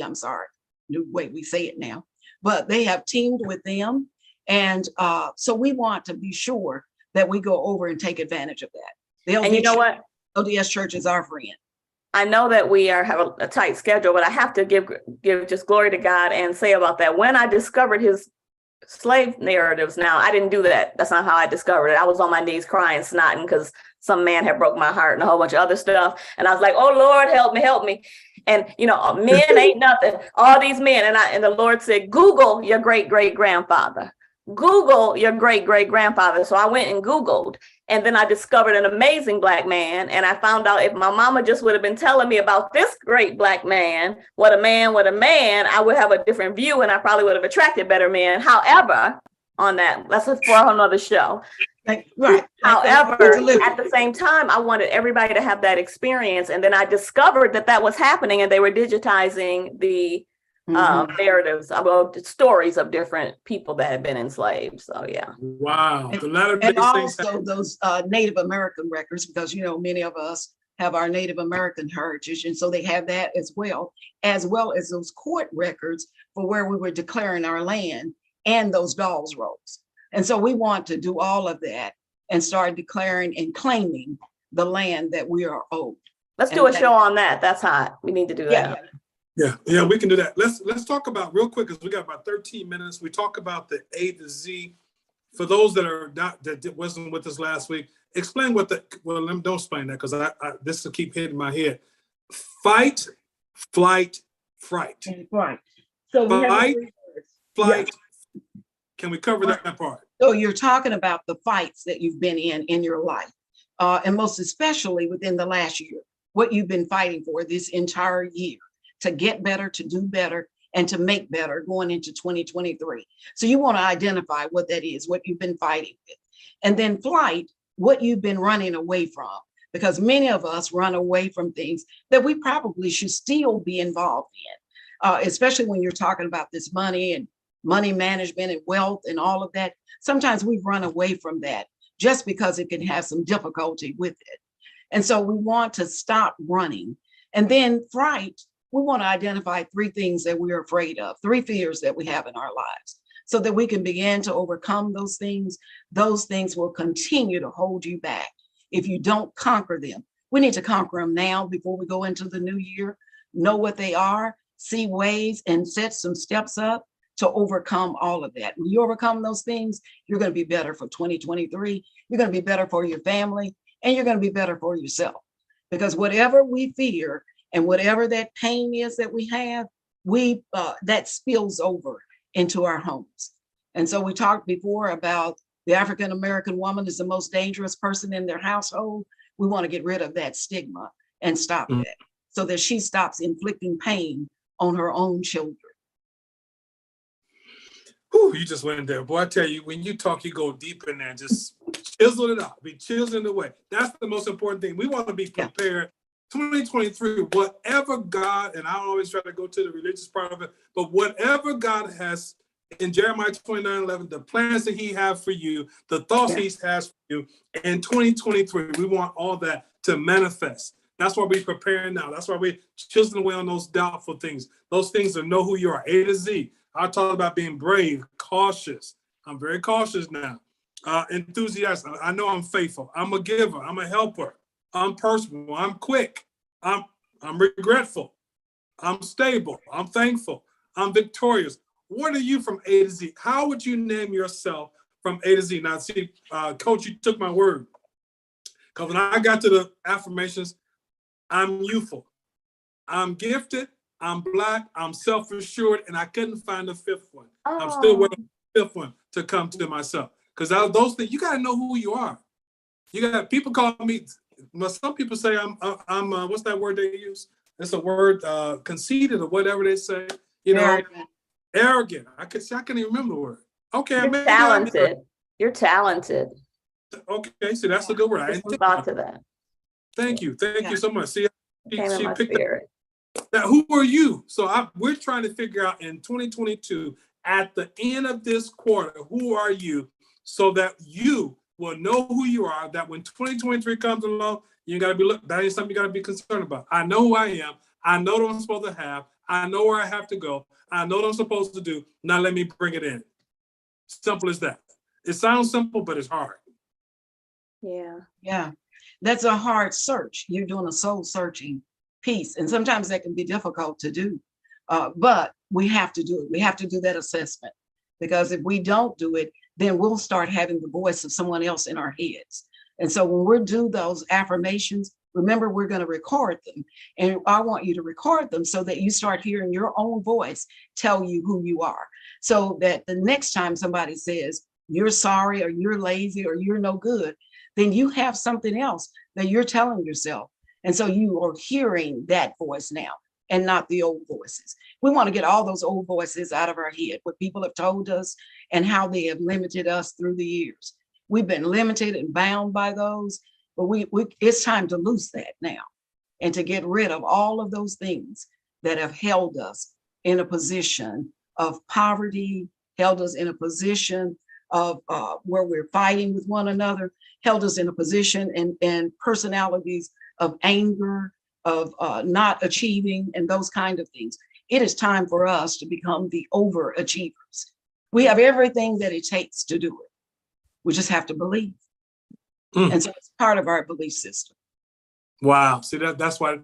I'm sorry, new way we say it now, but they have teamed with them. And so we want to be sure that we go over and take advantage of that. And you know what? LDS Church is our friend. I know that we have a tight schedule, but I have to give just glory to God and say about that. When I discovered his slave narratives, now I didn't do that. That's not how I discovered it. I was on my knees crying, snotting, because some man had broke my heart and a whole bunch of other stuff. And I was like, oh, Lord, help me, help me. And, men ain't nothing. All these men. And the Lord said, Google your great-great-grandfather. Google your great-great-grandfather. So I went and Googled, and then I discovered an amazing Black man. And I found out if my mama just would have been telling me about this great Black man, what a man, I would have a different view, and I probably would have attracted better men. However, that's for another show. Right. However, at the same time, I wanted everybody to have that experience. And then I discovered that was happening, and they were digitizing the narratives about stories of different people that had been enslaved. So yeah. Wow. And also those Native American records, because many of us have our Native American heritage, and so they have that as well as those court records for where we were declaring our land and those dolls rolls. And so we want to do all of that and start declaring and claiming the land that we are owed. Let's do a show on that. That's hot. We need to do that. Yeah, we can do that. Let's talk about real quick, because we got about 13 minutes. We talk about the A to Z. For those that wasn't with us last week, explain don't explain that, because this will keep hitting my head. Fight, flight, fright. Right. So fight, flight. Can we cover that part? So you're talking about the fights that you've been in your life, and most especially within the last year, what you've been fighting for this entire year, to get better, to do better, and to make better going into 2023. So you want to identify what that is, what you've been fighting with. And then flight, what you've been running away from, because many of us run away from things that we probably should still be involved in, especially when you're talking about this money and money management and wealth and all of that. Sometimes we run away from that just because it can have some difficulty with it. And so we want to stop running. And then fright, we want to identify 3 things that we're afraid of, 3 fears that we have in our lives, so that we can begin to overcome those things. Those things will continue to hold you back if you don't conquer them. We need to conquer them now before we go into the new year, know what they are, see ways, and set some steps up to overcome all of that. When you overcome those things, you're going to be better for 2023. You're going to be better for your family, and you're going to be better for yourself. Because whatever we fear and whatever that pain is that we have, that spills over into our homes. And so we talked before about the African-American woman is the most dangerous person in their household. We want to get rid of that stigma and stop that, so that she stops inflicting pain on her own children. Whew, you just went there. Boy, I tell you, when you talk, you go deep in there and just chisel it out, be chiseling away. That's the most important thing. We want to be prepared. 2023, whatever God, and I always try to go to the religious part of it, but whatever God has in Jeremiah 29:11, the plans that he has for you, the thoughts he has for you in 2023, we want all that to manifest. That's why we're preparing now. That's why we're chiseling away on those doubtful things. Those things that know who you are, A to Z. I talk about being brave, cautious. I'm very cautious now. Enthusiastic. I know I'm faithful. I'm a giver. I'm a helper. I'm personal. I'm quick. I'm regretful. I'm stable. I'm thankful. I'm victorious. What are you from A to Z? How would you name yourself from A to Z? Now, see, Coach, you took my word. Because when I got to the affirmations, I'm youthful. I'm gifted. I'm Black. I'm self-assured. And I couldn't find the 5th one. I'm still waiting for the 5th one to come to myself. Because those things, you got to know who you are. You got people call me. Some people say I'm what's that word they use? It's a word, conceited or whatever they say. Arrogant. I can't even remember the word. Okay, you're talented. You're talented. Okay, so that's a good word. I didn't thought to that. Thank you so much. See, she picked spirit. Now, who are you? So we're trying to figure out in 2022, at the end of this quarter, who are you, so that you will know who you are, that when 2023 comes along, you got to be, that ain't something you got to be concerned about. I know who I am. I know what I'm supposed to have. I know where I have to go. I know what I'm supposed to do. Now let me bring it in. Simple as that. It sounds simple, but it's hard. Yeah. That's a hard search. You're doing a soul searching piece. And sometimes that can be difficult to do. But we have to do it. We have to do that assessment, because if we don't do it, then we'll start having the voice of someone else in our heads. And so when we do those affirmations, remember, we're going to record them. And I want you to record them so that you start hearing your own voice tell you who you are. so that the next time somebody says you're sorry or you're lazy or you're no good, then you have something else that you're telling yourself. And so you are hearing that voice now and not the old voices. We want to get all those old voices out of our head, what people have told us and how they have limited us through the years. We've been limited and bound by those, but it's time to loose that now and to get rid of all of those things that have held us in a position of poverty, held us in a position of where we're fighting with one another, held us in a position and personalities of anger, of not achieving and those kind of things. It is time for us to become the overachievers. We have everything that it takes to do it. We just have to believe. And so it's part of our belief system. Wow. See, that's why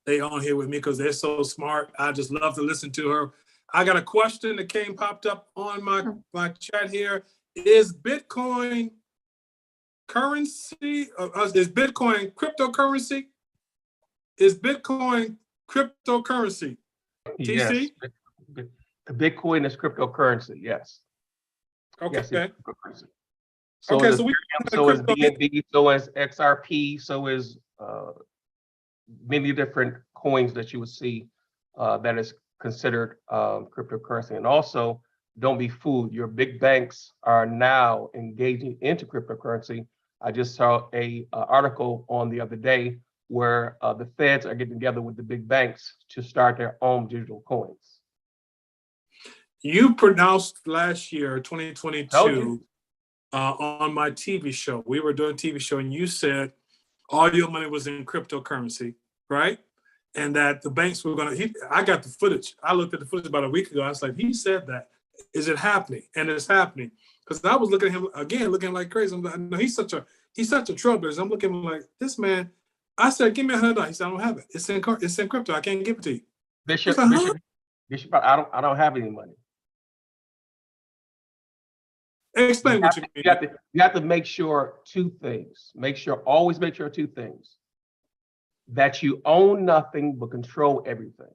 they on here with me, because they're so smart. I just love to listen to her. I got a question that popped up on my chat here. Is Bitcoin currency? Is Bitcoin cryptocurrency? Is Bitcoin cryptocurrency? TC? Yes. Bitcoin is cryptocurrency. Yes. Okay. Yes, it's cryptocurrency. So is BNB, so is XRP, so is many different coins that you would see that is considered cryptocurrency. And also, don't be fooled. Your big banks are now engaging into cryptocurrency. I just saw a article on the other day where the feds are getting together with the big banks to start their own digital coins. You pronounced last year, 2022, on my TV show. We were doing a TV show, and you said all your money was in cryptocurrency, right? And that the banks were going to, I got the footage. I looked at the footage about a week ago. I was like, he said that. Is it happening? And it's happening. Because I was looking at him again, looking like crazy. I'm like, no, he's such a trailblazer. I'm looking like, this man, I said, give me $100. He said, I don't have it. It's in crypto. I can't give it to you. Bishop, I don't have any money. Explain what you mean. You have to make sure two things. Always make sure two things. That you own nothing but control everything.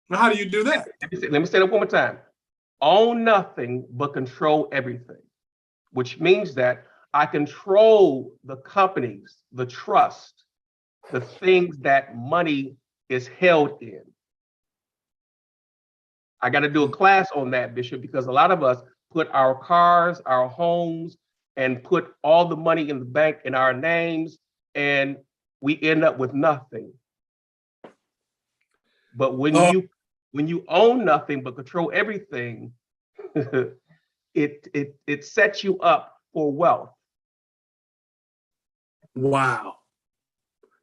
Now, how do you do that? Let me say that one more time. Own nothing but control everything, which means that I control the companies, the trust, the things that money is held in. I got to do a class on that, Bishop, because a lot of us put our cars, our homes, and put all the money in the bank in our names, and we end up with nothing. But when you own nothing but control everything, it sets you up for wealth. Wow.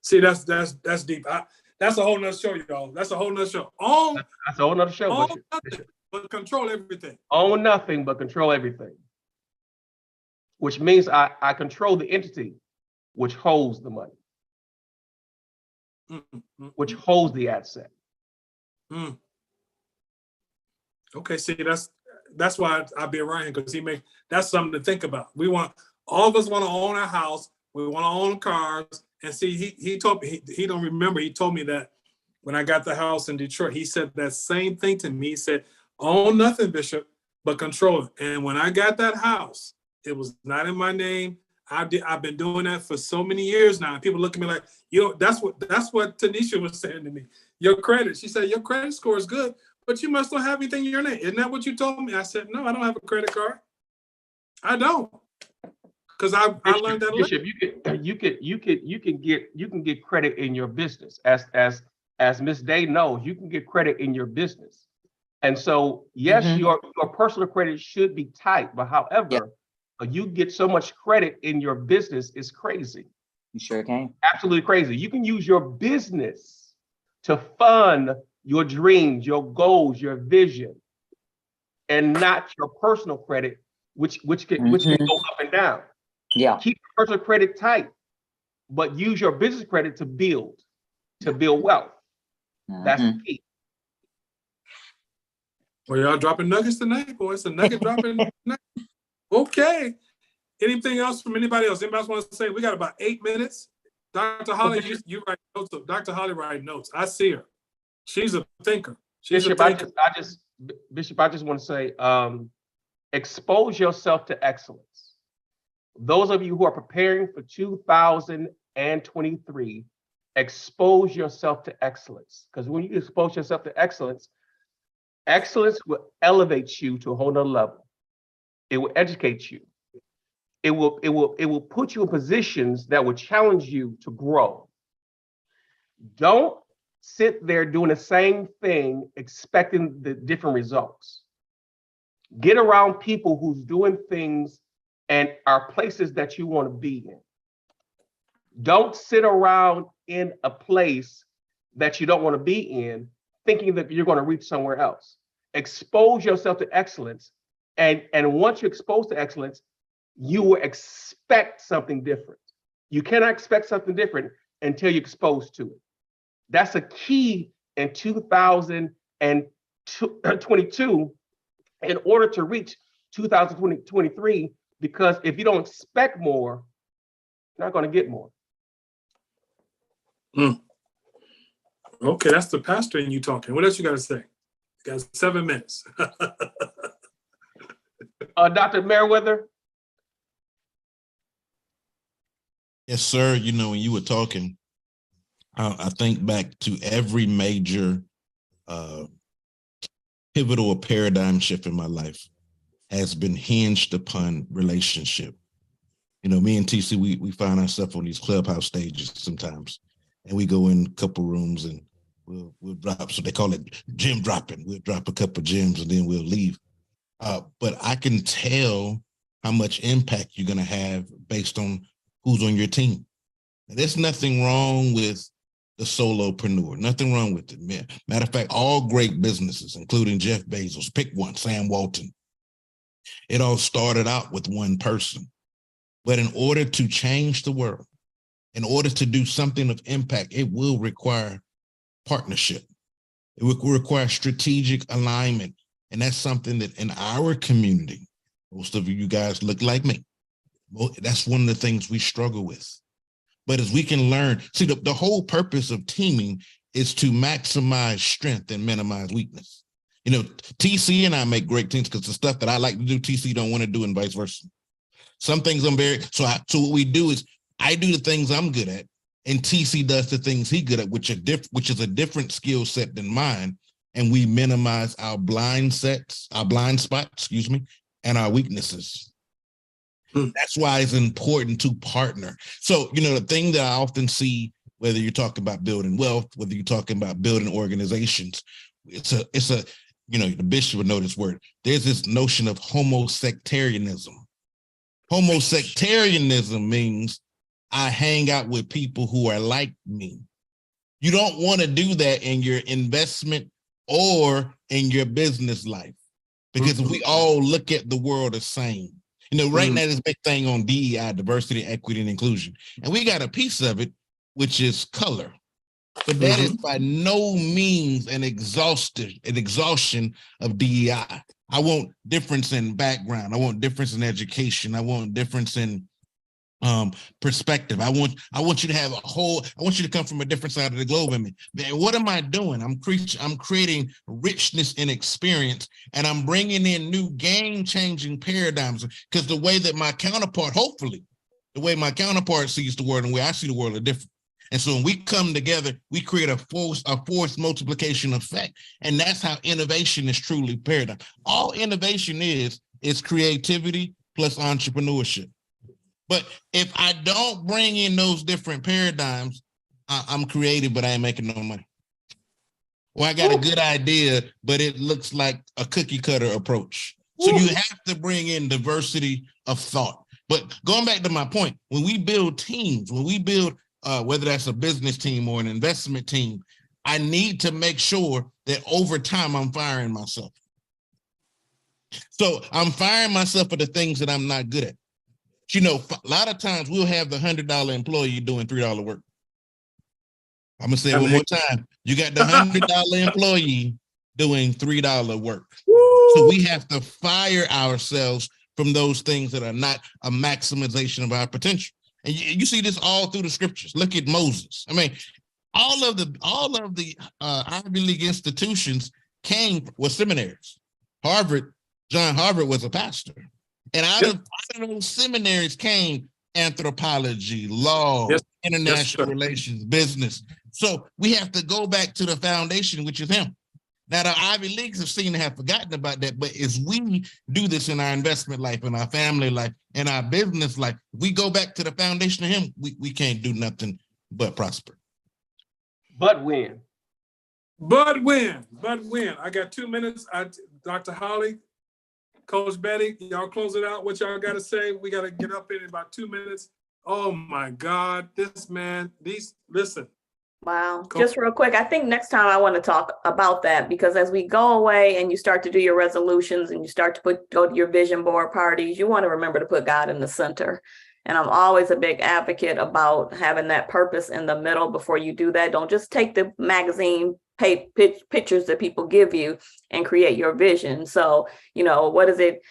See, that's deep. That's a whole nother show, y'all. That's a whole nother show. That's a whole nother show. Own nothing but control everything. Own nothing but control everything. Which means I control the entity which holds the money. Which holds the asset. Okay, see, that's why I be around him, because that's something to think about. All of us want to own a house. We want to own cars. And see, he told me, he don't remember, he told me that when I got the house in Detroit, he said that same thing to me. He said, own nothing, Bishop, but control it. And when I got that house, it was not in my name. I've been doing that for so many years now. People look at me like, that's what Tanisha was saying to me. Your credit, she said, your credit score is good, but you must not have anything in your name. Isn't that what you told me? I said, no, I don't have a credit card. I don't. Because I learned that. Bishop, you can get credit in your business. As Ms. Day knows, you can get credit in your business. And so, yes, your personal credit should be tight, but however, you get so much credit in your business is crazy. You sure can. Absolutely crazy. You can use your business to fund your dreams, your goals, your vision, and not your personal credit, which can go up and down. Yeah. Keep your personal credit tight, but use your business credit to build wealth. That's the key. Well, y'all dropping nuggets tonight, boy. It's a nugget dropping tonight. Okay. Anything else from anybody else? Anybody else want to say? We got about 8 minutes. Dr. Holly, you write notes. Dr. Holly write notes. I see her. She's a thinker. She's a thinker. Bishop, I just want to say, expose yourself to excellence. Those of you who are preparing for 2023, expose yourself to excellence. Because when you expose yourself to excellence, excellence will elevate you to a whole nother level. It will educate you. It will put you in positions that will challenge you to grow. Don't sit there doing the same thing, expecting the different results. Get around people who's doing things and are places that you want to be in. Don't sit around in a place that you don't want to be in, thinking that you're going to reach somewhere else. Expose yourself to excellence. And once you're exposed to excellence, you will expect something different. You cannot expect something different until you're exposed to it. That's a key in 2022 in order to reach 2023, because if you don't expect more, you're not going to get more. Okay, that's the pastor in you talking. What else you got to say? You got 7 minutes. Dr. Meriwether? Yes, sir. You know, when you were talking, I think back to every major pivotal or paradigm shift in my life has been hinged upon relationship. You know, me and TC, we find ourselves on these clubhouse stages sometimes, and we go in a couple rooms and we'll drop, so they call it gem dropping. We'll drop a couple gems and then we'll leave. But I can tell how much impact you're going to have based on who's on your team. And there's nothing wrong with the solopreneur, nothing wrong with it. Matter of fact, all great businesses, including Jeff Bezos, pick one, Sam Walton. It all started out with one person. But in order to change the world, in order to do something of impact, it will require partnership. It will require strategic alignment. And that's something that in our community, most of you guys look like me. That's one of the things we struggle with. But as we can learn, see, the whole purpose of teaming is to maximize strength and minimize weakness. You know, TC and I make great teams because the stuff that I like to do, TC don't want to do, and vice versa. Some things I'm very, so what we do is I do the things I'm good at, and TC does the things he's good at, which is a different skill set than mine. And we minimize our blind spots, and our weaknesses. That's why it's important to partner. So, you know, the thing that I often see, whether you're talking about building wealth, whether you're talking about building organizations, it's a, you know, the bishop would know this word. There's this notion of homosectarianism. Homosectarianism means I hang out with people who are like me. You don't want to do that in your investment or in your business life, because we all look at the world the same. You know, right now, there's a big thing on DEI, diversity, equity, and inclusion. And we got a piece of it, which is color. But that is by no means an exhaustion of DEI. I want difference in background. I want difference in education. I want difference in perspective. I want you to have I want you to come from a different side of the globe in me. Man, what am I doing? I'm creating richness in experience, and I'm bringing in new game-changing paradigms, because the way that my counterpart, hopefully, the way my counterpart sees the world and the way I see the world are different. And so when we come together, we create a force multiplication effect. And that's how innovation is truly paradigm. All innovation is creativity plus entrepreneurship. But if I don't bring in those different paradigms, I'm creative, but I ain't making no money. Or I got a good idea, but it looks like a cookie cutter approach. So you have to bring in diversity of thought. But going back to my point, when we build teams, when we build, whether that's a business team or an investment team, I need to make sure that over time I'm firing myself. So I'm firing myself for the things that I'm not good at. You know, a lot of times we'll have the $100 employee doing $3 work. I'm gonna say it one more time. You got the $100 employee doing $3 work. So we have to fire ourselves from those things that are not a maximization of our potential. And you see this all through the scriptures. Look at Moses. I mean, all of the Ivy League institutions was seminaries. John Harvard was a pastor. And out of those seminaries came anthropology, law, international relations, business. So we have to go back to the foundation, which is him. Now, the Ivy Leagues have seemed to have forgotten about that, but as we do this in our investment life, in our family life, in our business life, we go back to the foundation of him, we can't do nothing but prosper. But win. But win. I got 2 minutes. Dr. Holly, Coach Betty, y'all close it out. What y'all got to say? We got to get up in about 2 minutes. Oh my God, listen. Wow. Just real quick, I think next time I want to talk about that, because as we go away and you start to do your resolutions and you start to go to your vision board parties, you want to remember to put God in the center. And I'm always a big advocate about having that purpose in the middle before you do that. Don't just take the magazine pictures that people give you and create your vision. So, what is it?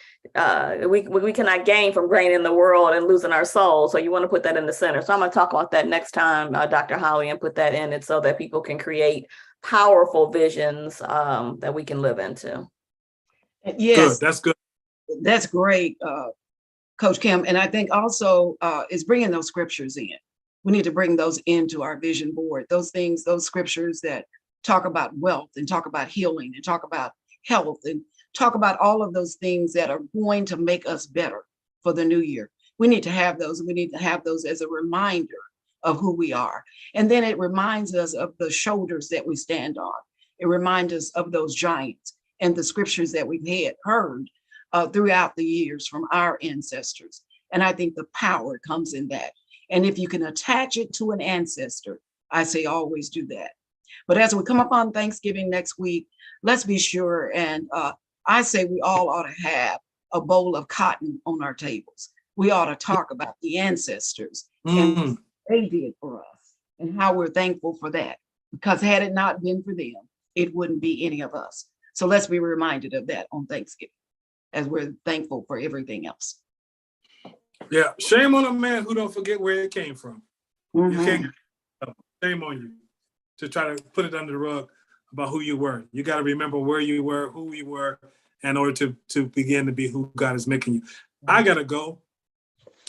We cannot gain from gaining the world and losing our soul. So you want to put that in the center. So I'm going to talk about that next time, Dr. Holly, and put that in it so that people can create powerful visions that we can live into. Yes, good. That's good. That's great, Coach Kim. And I think also is bringing those scriptures in. We need to bring those into our vision board. Those things, those scriptures that talk about wealth and talk about healing and talk about health and talk about all of those things that are going to make us better for the new year. We need to have those. We need to have those as a reminder of who we are. And then it reminds us of the shoulders that we stand on. It reminds us of those giants and the scriptures that we've heard throughout the years from our ancestors. And I think the power comes in that. And if you can attach it to an ancestor, I say always do that. But as we come up on Thanksgiving next week, let's be sure, and I say we all ought to have a bowl of cotton on our tables. We ought to talk about the ancestors and what they did for us and how we're thankful for that. Because had it not been for them, it wouldn't be any of us. So let's be reminded of that on Thanksgiving as we're thankful for everything else. Yeah, shame on a man who don't forget where it came from. You can't, shame on you to try to put it under the rug about who you were. You got to remember where you were, who you were, in order to begin to be who God is making you. I got to go.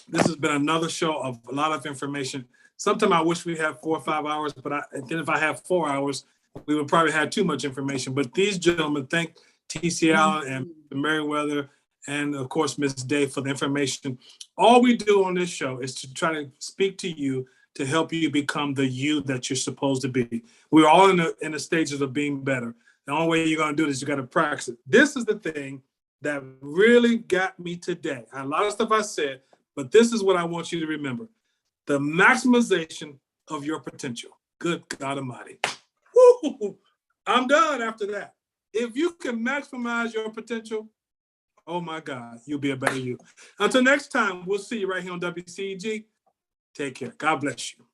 This has been another show of a lot of information. Sometimes I wish we had 4 or 5 hours, but then if I have 4 hours, we would probably have too much information. But these gentlemen, thank TC Allen and Meriwether, and of course, Ms. Day for the information. All we do on this show is to try to speak to you to help you become the you that you're supposed to be. We're all in the stages of being better. The only way you're going to do this, you got to practice it. This is the thing that really got me today. A lot of stuff I said, but this is what I want you to remember. The maximization of your potential. Good God Almighty. Woo! I'm done after that. If you can maximize your potential, oh my God, you'll be a better you. Until next time, we'll see you right here on WCEG. Take care. God bless you.